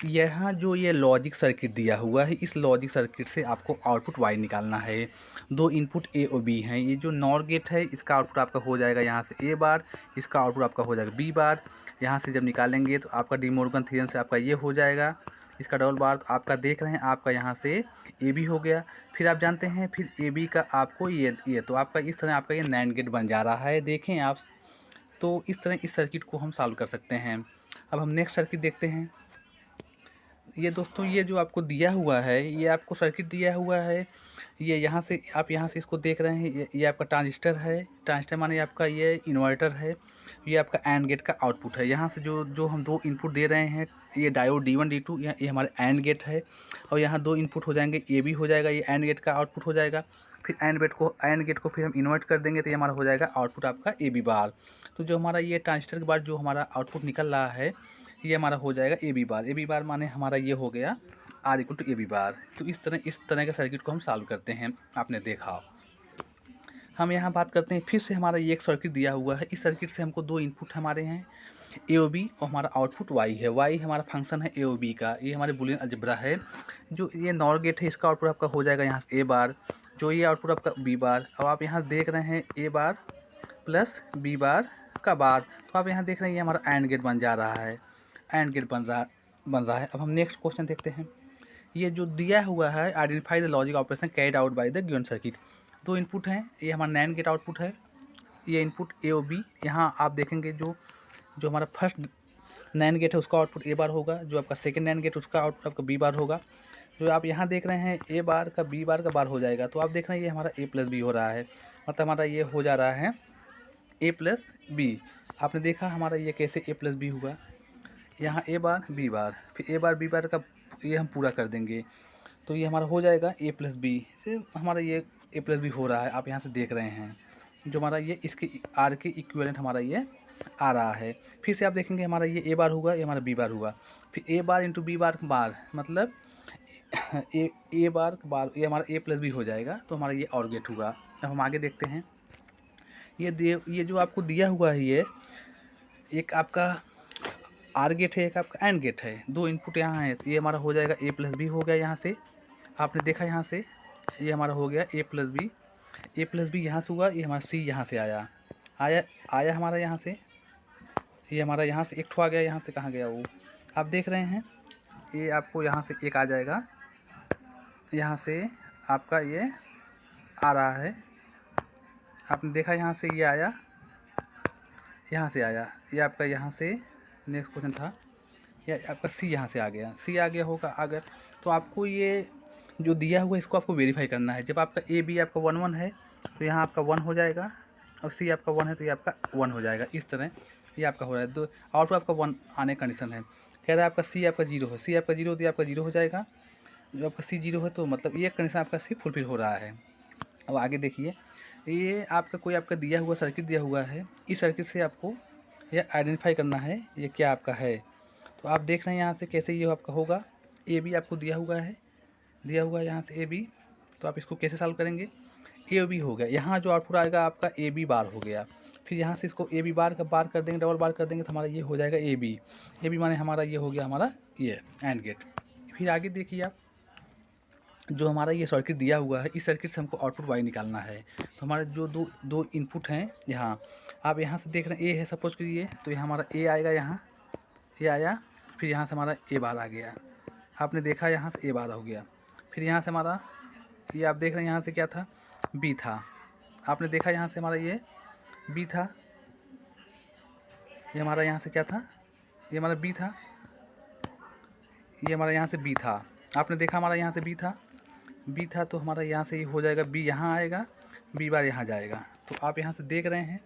यहाँ जो ये लॉजिक सर्किट दिया हुआ है, इस लॉजिक सर्किट से आपको आउटपुट वाई निकालना है। दो इनपुट ए और बी हैं। ये जो नॉर गेट है इसका आउटपुट आपका हो जाएगा यहाँ से ए बार, इसका आउटपुट आपका हो जाएगा बी बार। यहाँ से जब निकालेंगे तो आपका डी मॉर्गन थ्योरम से आपका ये हो जाएगा, इसका डबल बार। तो आपका देख रहे हैं आपका यहाँ से ए बी हो गया। फिर आप जानते हैं फिर ए बी का आपको ये तो आपका इस तरह आपका ये नैंड गेट बन जा रहा है। देखें आप, तो इस तरह इस सर्किट को हम सॉल्व कर सकते हैं। अब हम नेक्स्ट सर्किट देखते हैं। ये दोस्तों ये जो आपको दिया हुआ है, ये आपको सर्किट दिया हुआ है। ये यहाँ से आप यहाँ से इसको देख रहे हैं, ये आपका ट्रांजिस्टर है। ट्रांजिस्टर माने आपका ये इन्वर्टर है। ये आपका एंड गेट का आउटपुट है। यहाँ से जो जो हम दो इनपुट दे रहे हैं, ये डायोड D1 D2, ये हमारा एंड गेट है। और यहाँ दो इनपुट हो जाएंगे, ये भी हो जाएगा, ये एंड गेट का आउटपुट हो जाएगा। फिर एंड गेट को फिर हम इन्वर्ट कर देंगे तो ये हमारा हो जाएगा आउटपुट आपका ए बी बार। तो जो हमारा ये ट्रांजिस्टर के बाद जो हमारा आउटपुट निकल रहा है, ये हमारा हो जाएगा ए बी बार। ए बी बार माने हमारा ये हो गया R equal to A B bar. तो इस तरह के सर्किट को हम सॉल्व करते हैं, आपने देखा। हम यहाँ बात करते हैं फिर से। हमारा ये एक सर्किट दिया हुआ है। इस सर्किट से हमको दो इनपुट हमारे हैं ए ओ बी, और हमारा आउटपुट वाई है। वाई हमारा फंक्शन है ए ओ बी का। ये हमारे बुलियन अलजेब्रा है। जो ये नॉर गेट है इसका आउटपुट आपका हो जाएगा यहाँ से ए बार, जो ये आउटपुट आपका बी बार। अब आप यहाँ देख रहे हैं ए बार प्लस बी बार का बार। तो आप यहाँ देख रहे हैं ये हमारा एंड गेट बन जा रहा है, एंड गेट बन रहा है। अब हम नेक्स्ट क्वेश्चन देखते हैं। ये जो दिया हुआ है, identify the logic operation carried out by the given circuit. दो इनपुट हैं, ये हमारा नैंड गेट आउटपुट है, ये इनपुट ए और बी। यहाँ आप देखेंगे जो जो हमारा फर्स्ट नैंड गेट है उसका आउटपुट ए बार होगा, जो आपका सेकंड नैंड गेट उसका आउटपुट आपका बी बार होगा। जो आप यहाँ देख रहे हैं ए बार का बी बार का बार हो जाएगा। तो आप देख रहे हैं ये हमारा ए प्लस बी हो रहा है, मतलब हमारा ये हो जा रहा है ए प्लस बी। आपने देखा हमारा ये कैसे ए प्लस बी हुआ। यहाँ ए बार बी बार, फिर ए बार बी बार का ये हम पूरा कर देंगे तो ये हमारा हो जाएगा ए प्लस बी से हमारा ये ए प्लस बी हो रहा है। आप यहाँ से देख रहे हैं जो हमारा ये इसके आर के इक्विवेलेंट हमारा ये आ रहा है। फिर से आप देखेंगे हमारा ये ए बार हुआ, ये हमारा बी बार हुआ, फिर ए बार इंटू बी बार बार, मतलब ए बार बार ये हमारा ए प्लस बी हो जाएगा। तो हमारा ये और गेट हुआ। अब हम आगे देखते हैं। ये जो आपको दिया हुआ है, ये एक आपका आर गेट है, एक आपका एंड गेट है। दो इनपुट यहाँ है, तो ये हमारा हो जाएगा ए प्लस बी हो गया। यहाँ से आपने देखा यहाँ से ये हमारा हो गया ए प्लस बी। ए प्लस बी यहाँ से हुआ, ये हमारा सी यहाँ से आया हमारा यहाँ से, ये हमारा यहाँ से एक ठो आ गया। यहाँ से कहाँ गया वो, आप देख रहे हैं ये आपको यहाँ से एक आ जाएगा, यहाँ से आपका ये आ रहा है। आपने देखा यहाँ से ये आया, यहाँ से आया, ये आपका यहाँ से नेक्स्ट क्वेश्चन था, या आपका सी यहाँ से आ गया, सी आ गया होगा अगर। तो आपको ये जो दिया हुआ है इसको आपको वेरीफाई करना है। जब आपका ए बी आपका 1 1 है तो यहाँ आपका 1 हो जाएगा, और सी आपका 1 है तो ये आपका 1 हो जाएगा। इस तरह ये आपका हो रहा है। दो आउटपुट आपका 1 आने का कंडीशन है। कह रहा है आपका सी आपका 0 है, सी आपका 0 तो ये आपका 0 हो जाएगा। जो आपका सी 0 है तो मतलब ये कंडीशन आपका सी फुलफिल हो रहा है। अब आगे देखिए, ये आपका कोई आपका दिया हुआ सर्किट दिया हुआ है। इस सर्किट से आपको यह आइडेंटिफाई करना है ये क्या आपका है। तो आप देख रहे हैं यहाँ से कैसे ये आपका होगा। ए बी आपको दिया हुआ है यहाँ से ए बी। तो आप इसको कैसे सॉल्व करेंगे, ए बी हो गया। यहाँ जो आउटपुट आएगा आपका ए बी बार हो गया। फिर यहाँ से इसको ए बी बार का बार कर देंगे, डबल बार कर देंगे तो हमारा ये हो जाएगा ए बी माने हमारा ये हो गया हमारा ये एंड गेट। फिर आगे देखिए आप, जो हमारा ये सर्किट दिया हुआ है, इस सर्किट से हमको आउटपुट वाई निकालना है। तो हमारे जो दो इनपुट हैं यहाँ, आप यहाँ से देख रहे हैं ए है सपोज करिए, तो यहाँ हमारा ए आएगा, यहाँ ये आया। फिर यहाँ से हमारा ए बार आ गया, आपने देखा यहाँ से ए बार हो गया। फिर यहाँ से हमारा ये आप देख रहे हैं यहाँ से क्या था, बी था। आपने देखा यहाँ से हमारा ये बी था, ये हमारा यहाँ से क्या था, ये हमारा बी था, ये हमारा यहाँ से बी था। आपने देखा हमारा यहाँ से बी था तो हमारा यहाँ से ये हो जाएगा बी यहाँ आएगा, बी बार यहाँ जाएगा। तो आप यहाँ से देख रहे हैं,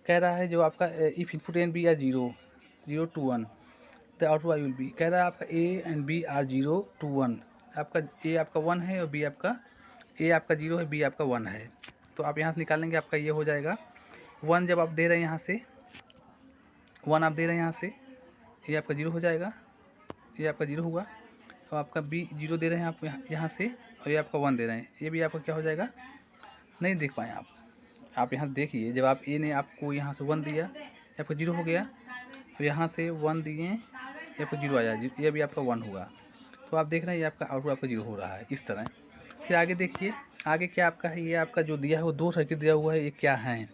कह रहा है जो आपका if input and B are 0 0 to 1 the output Y will be. कह रहा है आपका A and B are 0 to 1, आपका ए आपका 1 है और बी आपका ए आपका 0 है, बी आपका 1 है। तो आप यहाँ से निकालेंगे, आपका ये हो जाएगा 1। जब आप दे रहे हैं यहाँ से 1 आप दे रहे हैं यहाँ से, ये आपका 0 हो जाएगा, ये आपका 0 हुआ। अब आपका बी 0 दे रहे हैं आप यहाँ से, और ये आपका 1 दे रहे हैं, ये भी आपका क्या हो जाएगा, नहीं देख पाए आप यहाँ देखिए। जब आप ए ने आपको यहाँ से 1 दिया, आपका 0 हो गया, तो यहाँ से 1 दिए, ये आपका जीरो आया, ये भी आपका 1 हुआ। तो आप देख रहे हैं ये आपका आउटपुट आपका जीरो हो रहा है इस तरह। फिर आगे देखिए, आगे क्या आपका है, ये आपका जो दिया है वो 2 सर्किट दिया हुआ है, ये क्या है?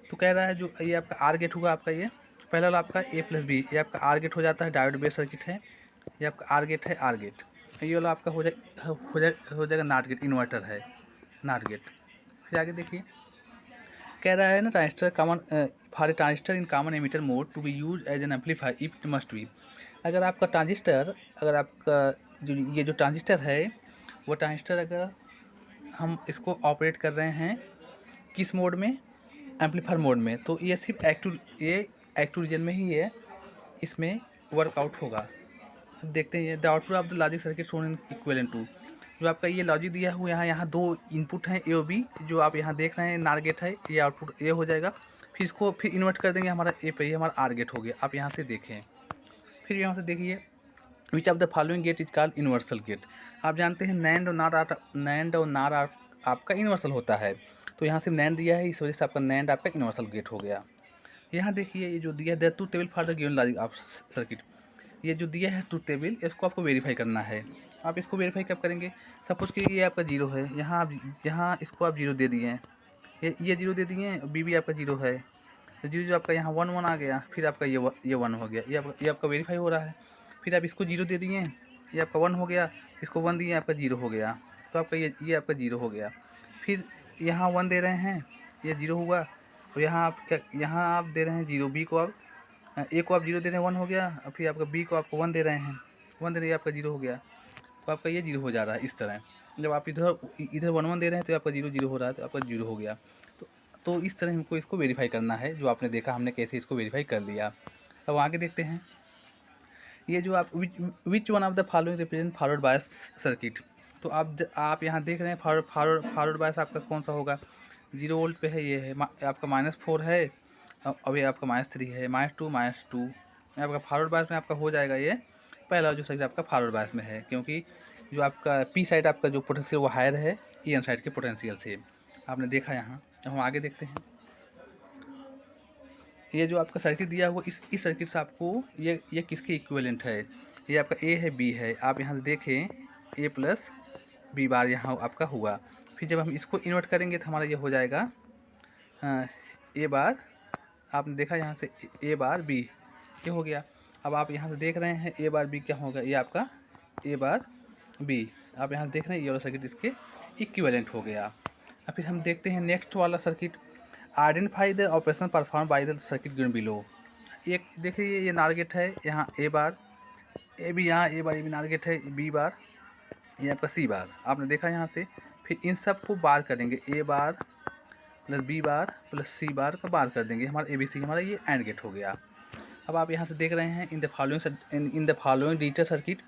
तो कह रहा है जो ये आपका आर गेट हुआ आपका, ये पहला वाला आपका ए प्लस बी, ये आपका आर गेट हो जाता है, डायोड बेस्ड सर्किट है। ये आपका आर गेट है, आर गेट। ये वाला आपका हो जाएगा नॉट गेट, इन्वर्टर है, नॉट गेट। फिर आगे देखिए, कह रहा है ना transistor common for a transistor in common emitter mode to be use as an amplifier if it must be. अगर आपका ट्रांजिस्टर, अगर आपका जो ये जो ट्रांजिस्टर है, वो ट्रांजिस्टर अगर हम इसको ऑपरेट कर रहे हैं किस मोड में, एम्पलीफायर मोड में, तो ये सिर्फ एक्टिव रीजन में ही ये इसमें वर्कआउट होगा। अब देखते हैं ये the output of the logic circuit shown in equivalent to. जो आपका ये लॉजिक दिया हुआ यहाँ 2 इनपुट हैं ए और बी, जो आप यहाँ देख रहे हैं नार गेट है, ये आउटपुट ए हो जाएगा। फिर इसको फिर इन्वर्ट कर देंगे हमारा ए पे, ये हमारा आर गेट हो गया। आप यहाँ से देखें, फिर यहाँ से देखिए, which of the following gate is called universal gate. आप जानते हैं नैंड और नार आपका यूनिवर्सल होता है, तो यहाँ सिर्फ नैंड दिया है, इस वजह से आपका नैंड आपका यूनिवर्सल गेट हो गया। यहाँ देखिए ये जो दिया है there to table for the given logic of circuit, ये जो दिया है ट्रूथ टेबल, इसको आपको वेरीफाई करना है। आप इसको वेरीफाई कब करेंगे? सपोज कि ये आपका जीरो है, यहाँ इसको आप जीरो दे दिए हैं, ये जीरो दे दिए हैं, बी भी आपका जीरो है, तो जीरो जो आपका यहाँ 1 1 आ गया, फिर आपका ये 1 हो गया, ये आपका वेरीफाई हो रहा है। फिर आप इसको जीरो दे दिए, ये आपका 1 हो गया, इसको 1 दिए, आपका जीरो हो गया, तो आपका ये आपका जीरो हो गया। फिर यहाँ 1 दे रहे हैं, ये जीरो हुआ, और यहाँ आप दे रहे हैं जीरो, बी को आप ए को आप जीरो दे रहे हैं, 1 हो गया, और फिर आपका बी को आपको 1 दे रहे हैं, 1 दे रहे हैं, आपका जीरो हो गया, तो आपका ये जीरो हो जा रहा है इस तरह। जब आप इधर 1 1 दे रहे हैं तो आपका जीरो जीरो हो रहा है, तो आपका जीरो हो गया। तो इस तरह हमको इसको वेरीफाई करना है, जो आपने देखा हमने कैसे इसको वेरीफाई कर लिया। अब आगे देखते हैं, ये जो आप which one of the following represent forward bias circuit. तो आप यहाँ देख रहे हैं फॉरवर्ड बायस आपका कौन सा होगा? 0 वोल्ट पे है, ये है आपका -4 है, अब ये आपका -3 है, -2 आपका फॉरवर्ड बायस में आपका हो जाएगा। ये पहला जो सर्किट आपका फॉरवर्ड बायस में है, क्योंकि जो आपका पी साइड आपका जो पोटेंशियल वो हायर है ई एन साइड के पोटेंशियल से, आपने देखा यहाँ। अब हम आगे देखते हैं, ये जो आपका सर्किट दिया हुआ इस सर्किट से आपको ये किसके इक्विवेलेंट है? ये आपका ए है, बी है। आप यहाँ से देखें ए प्लस बी बार यहाँ आपका हुआ। फिर जब हम इसको इन्वर्ट करेंगे तो हमारा ये हो जाएगा ए बार, आपने देखा यहाँ से ए बार बी, ये हो गया। अब आप यहाँ से देख रहे हैं ए बार बी क्या होगा, ये आपका ए बार बी। आप यहाँ से देख रहे हैं ये वाला सर्किट इसके इक्विवेलेंट हो गया। अब फिर हम देखते हैं नेक्स्ट वाला circuit, identify the operation perform by the circuit given below. एक देखिए ये नार गेट है, यहाँ ए बार, ए भी यहाँ ए बार, ये भी नार गेट है, बी बार, ये आपका सी बार, आपने देखा यहाँ से। फिर इन सब को बार करेंगे, ए बार प्लस बी बार प्लस सी बार का बार कर देंगे, हमारा ए बी सी, हमारा ये एंड गेट हो गया। अब आप यहाँ से देख रहे हैं इन the following digital circuit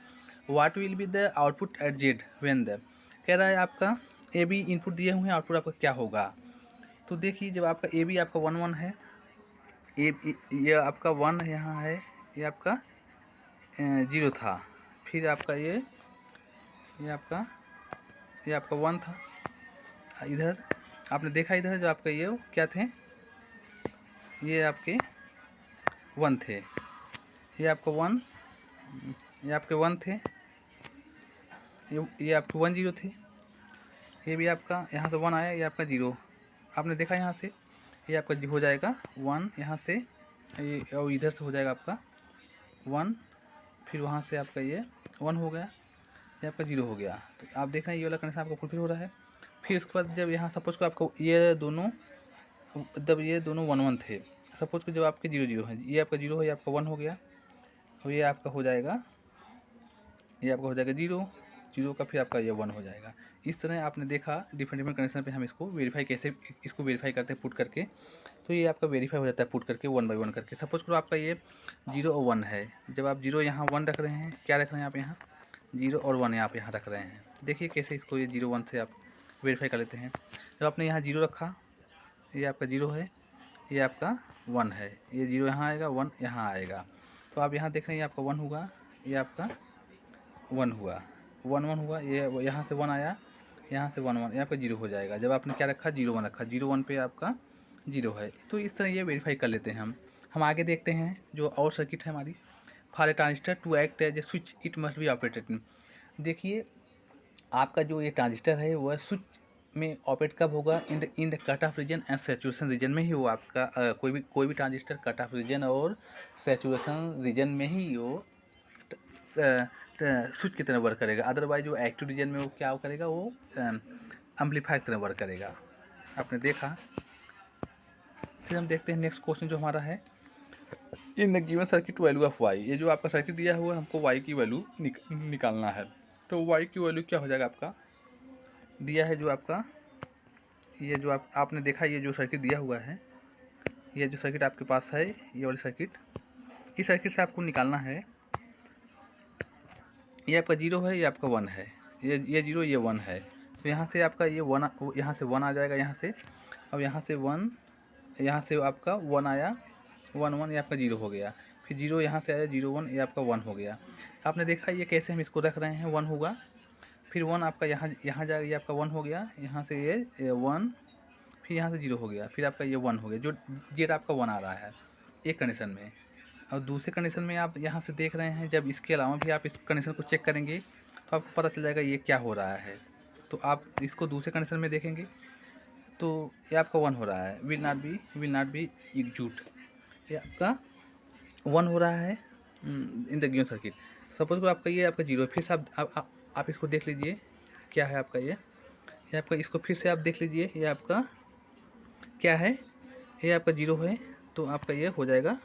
what will be the output at Z when the, कह रहा है आपका ए बी इनपुट दिए हुए हैं, आउटपुट आपका क्या होगा? तो देखिए जब आपका ए बी आपका 1 1 है, ये आपका 1 यहाँ है, ये आपका 0 था, फिर आपका ये आपका 1 था, इधर आपने देखा, इधर जो आपका ये क्या थे, ये आपके 1 थे, ये आपका 1, ये आपके 1 थे, ये आपके 1 0 थे, ये भी आपका यहाँ से 1 आया, ये आपका 0, आपने देखा यहाँ से ये आपका हो जाएगा 1, यहाँ से ये और इधर से हो जाएगा आपका 1, फिर वहाँ से आपका ये 1 हो गया, ये आपका 0 हो गया। तो आप देख रहे हैं ये वाला कंडीशन आपका फुलफिल हो रहा है। फिर उसके बाद जब यहाँ सपोज को आपको ये दोनों 1 1 थे, सपोज को जब आपके 0 0 है, ये आपका 0 है, ये आपका 1 हो गया, और ये आपका हो जाएगा 0 0 का, फिर आपका ये 1 हो जाएगा। इस तरह आपने देखा डिफरेंट कंडीशन पे हम इसको वेरीफाई करते हैं पुट करके, तो ये आपका वेरीफाई हो जाता है पुट करके 1 बाई 1 करके। सपोज करो आपका ये 0 और 1 है, जब आप 0 यहाँ 1 रख रहे हैं, क्या रख रहे हैं आप यहाँ 0 और 1 आप यहाँ रख रहे हैं। देखिए कैसे इसको ये 0 1 से आप वेरीफाई कर लेते हैं। जब आपने यहाँ 0 रखा, ये आपका 0 है, ये आपका 1 है, ये 0 यहाँ आएगा, 1 यहाँ आएगा, तो आप यहाँ देख रहे हैं ये आपका 1 हुआ, ये आपका 1 हुआ, 1 1 हुआ, ये यहाँ से 1 आया, यहाँ से 1 1, यहाँ पे 0 हो जाएगा। जब आपने क्या रखा 0 1 रखा, 0 1 पे आपका 0 है। तो इस तरह ये वेरीफाई कर लेते हैं हम आगे देखते हैं जो और सर्किट है हमारी। For a transistor to act as a switch it must be operated. देखिए आपका जो ये ट्रांजिस्टर है वह स्विच में ऑपरेट कब होगा, in the cut off region and saturation region में ही वो आपका कोई भी ट्रांजिस्टर कट ऑफ रीजन और सैचुरेशन रीजन में ही वो स्विच की तरह वर्क करेगा। अदरवाइज वो एक्टिव रीजन में वो क्या करेगा, वो एम्पलीफायर की तरह वर्क करेगा। आपने देखा। फिर हम देखते हैं नेक्स्ट क्वेश्चन जो हमारा है, in the given circuit value of Y. ये जो आपका सर्किट दिया हुआ है हमको वाई की वैल्यू निकालना है। तो वाई की वैल्यू क्या हो जाएगा, आपका दिया है जो आपका ये जो आपने देखा, ये जो सर्किट दिया हुआ है, ये जो सर्किट आपके पास है, ये वाली सर्किट, इस सर्किट से आपको निकालना है, ये आपका 0 है, ये आपका 1 है, ये 0 ये 1 है। तो यहाँ से आपका ये 1 यहाँ से 1 आ जाएगा यहाँ से। अब यहाँ से 1, यहाँ से आपका 1 आया, 1 1 ये आपका 0 हो गया। फिर 0 यहाँ से आया 0 1 ये आपका 1 हो गया। आपने देखा ये कैसे हम इसको रख रहे हैं, 1 होगा, फिर 1 आपका यहाँ जाएगा, ये आपका 1 हो गया, यहाँ से ये 1, फिर यहाँ से 0 हो गया, फिर आपका ये 1 हो गया, जो जेड आपका 1 आ रहा है एक कंडीशन में। और दूसरे कंडीशन में आप यहाँ से देख रहे हैं, जब इसके अलावा भी आप इस कंडीशन को चेक करेंगे तो आपको पता चल जाएगा ये क्या हो रहा है। तो आप इसको दूसरे कंडीशन में देखेंगे तो ये आपका 1 हो रहा है, विल नॉट बी एग्जीक्यूट, ये आपका 1 हो रहा है in the given circuit. Suppose को आपका ये आपका 0 है, फिर से आप इसको देख लीजिए क्या है आपका ये आपका, इसको फिर से आप देख लीजिए, ये आपका क्या है, ये आपका 0 है, तो आपका ये हो जाएगा,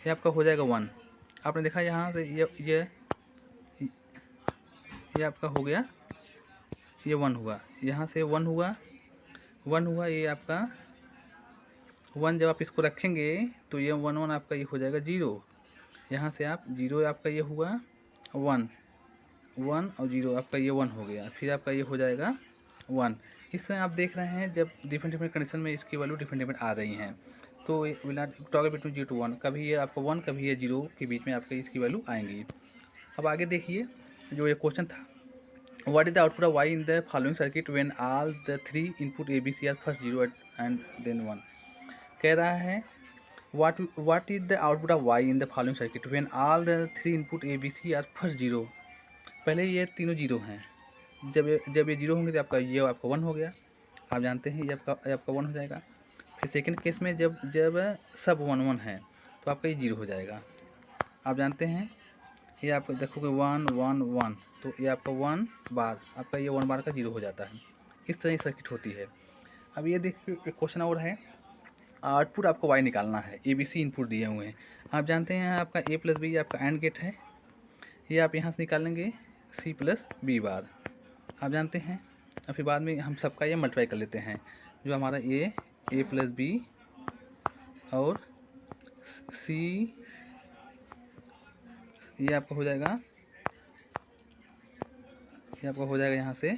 ये आपका हो जाएगा 1। आपने देखा यहाँ से ये आपका हो गया, ये 1 हुआ, यहाँ से 1 हुआ, 1 हुआ, ये आपका 1 जब आप इसको रखेंगे तो ये 1 1 आपका ये हो जाएगा 0। यहाँ से आप 0 आपका ये हुआ 1 1 और 0 आपका ये 1 हो गया, फिर आपका ये हो जाएगा 1। इस तरह आप देख रहे हैं जब डिफरेंट कंडीशन में इसकी वैल्यू डिफरेंट आ रही हैं, तो will not toggle between 0 to 1, कभी ये आपका 1 कभी ये 0 के बीच में आपके इसकी वैल्यू आएंगी। अब आगे देखिए जो ये क्वेश्चन था, what is the output of Y in the following circuit when all the 3 input A B C are first 0 and then 1। कह रहा है what is the output of Y in the following circuit when all the 3 input A B C are first 0। पहले ये तीनों 0 हैं, जब ये 0 होंगे तो आपका ये आपका 1 हो गया, आप जानते हैं ये आपका 1 हो जाएगा। फिर सेकंड केस में जब सब 1 1 है तो आपका ये 0 हो जाएगा, आप जानते हैं ये आप देखोगे 1 1 1, तो ये आपका 1 बार, आपका ये 1 बार का 0 हो जाता है। इस तरह की सर्किट होती है। अब ये देखिए क्वेश्चन और है, आउटपुट आपको वाई निकालना है, ए बी सी इनपुट दिए हुए हैं, आप जानते हैं आपका ए प्लस बी आपका एंड गेट है, ये आप यहाँ से निकाल लेंगे सी प्लस बी बार, आप जानते हैं। और फिर बाद में हम सबका ये मल्टीप्लाई कर लेते हैं, जो हमारा ए प्लस बी और सी, ये आपका हो जाएगा, ये आपका हो जाएगा यहाँ से,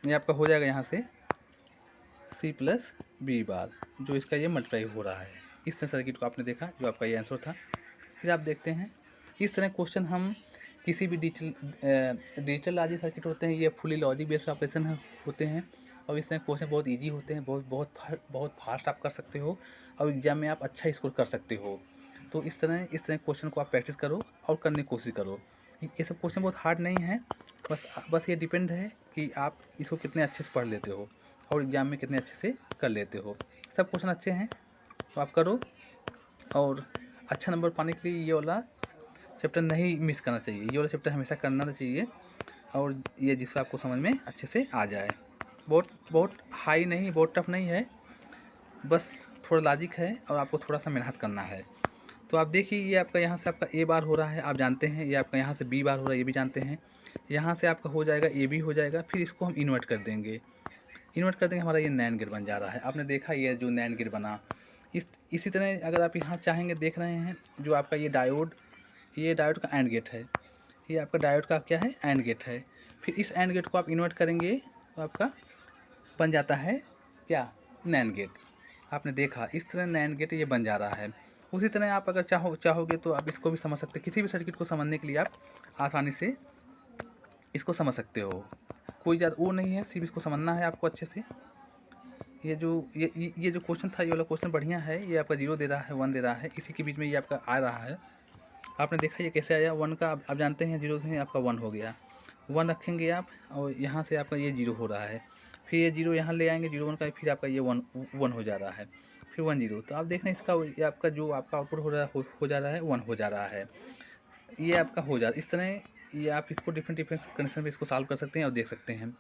ये आपका हो जाएगा यहाँ से सी प्लस बी बार, जो इसका ये मल्टीप्लाई हो रहा है। इस तरह सर्किट को आपने देखा, जो आपका ये आंसर था। फिर आप देखते हैं इस तरह क्वेश्चन हम किसी भी डिजिटल लॉजिक सर्किट होते हैं, ये फुली लॉजिक बेस्ड ऑपरेशन होते हैं, और इस तरह क्वेश्चन बहुत इजी होते हैं, बहुत फास्ट आप कर सकते हो, और एग्जाम में आप अच्छा स्कोर कर सकते हो। तो इस तरह क्वेश्चन को आप प्रैक्टिस करो और करने की कोशिश करो। ये सब क्वेश्चन बहुत हार्ड नहीं है, बस ये डिपेंड है कि आप इसको कितने अच्छे से पढ़ लेते हो और एग्जाम में कितने अच्छे से कर लेते हो। सब क्वेश्चन अच्छे हैं तो आप करो, और अच्छा नंबर पाने के लिए ये वाला चैप्टर नहीं मिस करना चाहिए, ये वाला चैप्टर हमेशा करना चाहिए, और ये जिससे आपको समझ में अच्छे से आ जाए। बहुत हाई नहीं, बहुत टफ नहीं है, बस थोड़ा लॉजिक है और आपको थोड़ा सा मेहनत करना है। तो आप देखिए ये आपका यहाँ से आपका ए बार हो रहा है, आप जानते हैं, ये आपका यहाँ से बी बार हो रहा है, ये भी जानते हैं, यहाँ से आपका हो जाएगा ए बी हो जाएगा, फिर इसको हम इन्वर्ट कर देंगे, हमारा ये नैंड गेट बन जा रहा है। आपने देखा ये जो नैंड गेट बना, इसी तरह अगर आप यहाँ चाहेंगे देख रहे हैं जो आपका ये डायोड का एंड गेट है, ये आपका डायोड का क्या है, एंड गेट है। फिर इस एंड गेट को आप इन्वर्ट करेंगे तो आपका बन जाता है क्या, नैंड गेट। आपने देखा इस तरह नैंड गेट ये बन जा रहा है। उसी तरह आप अगर चाहोगे तो आप इसको भी समझ सकते हैं, किसी भी सर्किट को समझने के लिए आप आसानी से इसको समझ सकते हो, कोई ज़्यादा वो नहीं है, सिर्फ इसको समझना है आपको अच्छे से। ये जो क्वेश्चन था, ये वाला क्वेश्चन बढ़िया है। ये आपका 0 दे रहा है, 1 दे रहा है, इसी के बीच में ये आपका आ रहा है। आपने देखा ये कैसे आया 1 का, आप जानते हैं 0 से आपका 1 हो गया। 1 रखेंगे आप और यहाँ से आपका ये 0 हो रहा है, फिर ये 0 यहाँ ले आएंगे 0 1 का, फिर आपका ये 1 हो जा रहा है, फिर 1 0। तो आप देख रहे हैं इसका ये आपका जो आपका आउटपुट हो जा रहा है 1 हो जा रहा है। ये आपका हो जा इस तरह ये आप इसको डिफरेंट डिफरेंट कंडीशन में इसको सॉल्व कर सकते हैं और देख सकते हैं।